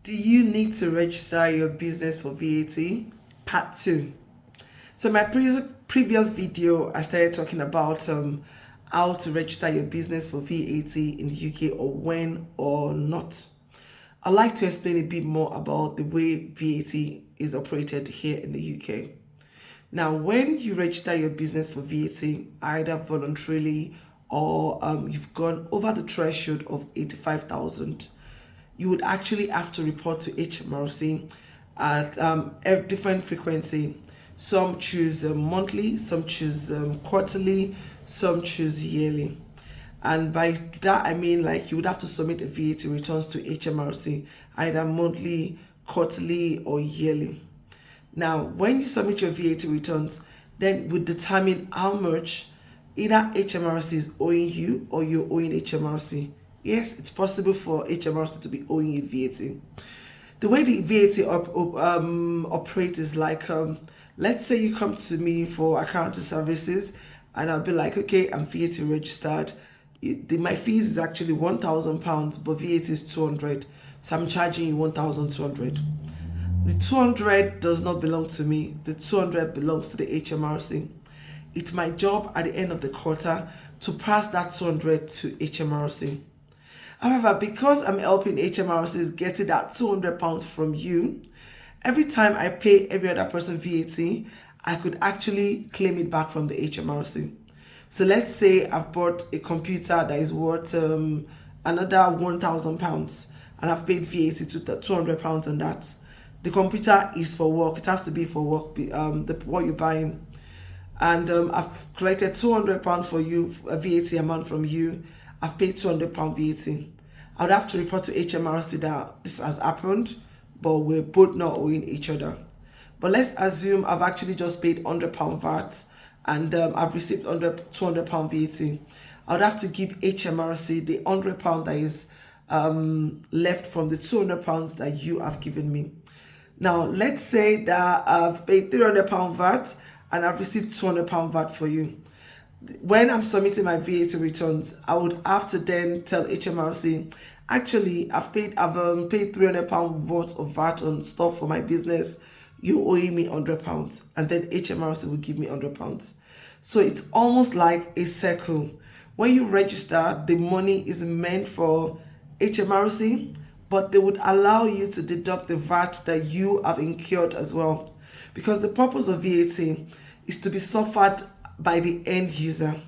Do you need to register your business for VAT? Part 2. So my previous video, I started talking about how to register your business for VAT in the UK, or when or not. I'd like to explain a bit more about the way VAT is operated here in the UK. Now, when you register your business for VAT, either voluntarily or you've gone over the threshold of 85,000, you would actually have to report to HMRC at a different frequency. Some choose monthly, some choose quarterly, some choose yearly. And by that, I mean, like, you would have to submit a VAT returns to HMRC, either monthly, quarterly, or yearly. Now, when you submit your VAT returns, then would determine how much either HMRC is owing you or you're owing HMRC. Yes, it's possible for HMRC to be owing you VAT. The way the VAT operates is like, let's say you come to me for accounting services, and I'll be like, okay, I'm VAT registered. My fees is actually £1,000, but VAT is 200, so I'm charging you 1,200. The 200 does not belong to me. The 200 belongs to the HMRC. It's my job at the end of the quarter to pass that 200 to HMRC. However, because I'm helping HMRC getting that £200 from you, every time I pay every other person VAT, I could actually claim it back from the HMRC. So let's say I've bought a computer that is worth another £1,000, and I've paid VAT to £200 on that. The computer is for work. It has to be for work, what you're buying. And I've collected £200 for you, a VAT amount from you. I've paid £200 VAT. I would have to report to HMRC that this has happened, but we're both not owing each other. But let's assume I've actually just paid £100 VAT, and I've received £200 VAT. I would have to give HMRC the £100 that is left from the £200 that you have given me. Now, let's say that I've paid £300 VAT and I've received £200 VAT for you. When I'm submitting my VAT returns, I would have to then tell HMRC, actually, I've paid £300 worth of VAT on stuff for my business. You owe me £100, and then HMRC will give me £100. So it's almost like a circle. When you register, the money is meant for HMRC, but they would allow you to deduct the VAT that you have incurred as well. Because the purpose of VAT is to be suffered by the end user,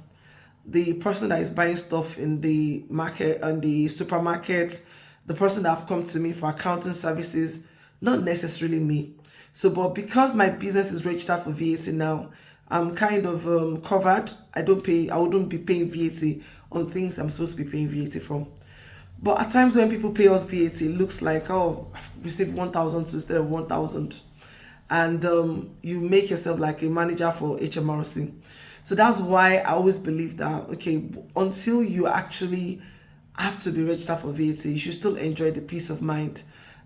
the person that is buying stuff in the market and the supermarket, the person that have come to me for accounting services, not necessarily me. So, but because my business is registered for VAT now, I'm kind of covered. I wouldn't be paying VAT on things I'm supposed to be paying VAT for. But at times when people pay us VAT, it looks like, oh, I've received 1,000 instead of 1,000. And you make yourself like a manager for HMRC. So that's why I always believe that, okay, until you actually have to be registered for VAT, you should still enjoy the peace of mind.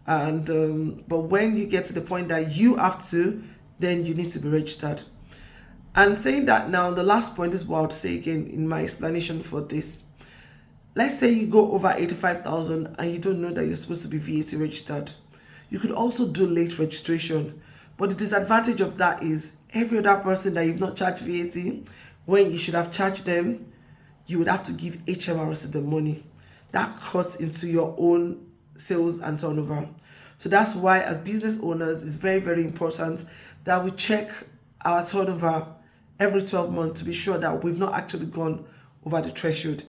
And but when you get to the point that you have to, then you need to be registered. And saying that now, the last point is what I would say again in my explanation for this. Let's say you go over 85,000 and you don't know that you're supposed to be VAT registered. You could also do late registration. But the disadvantage of that is every other person that you've not charged VAT, when you should have charged them, you would have to give HMRC the money. That cuts into your own sales and turnover. So that's why, as business owners, it's very, very important that we check our turnover every 12 months to be sure that we've not actually gone over the threshold.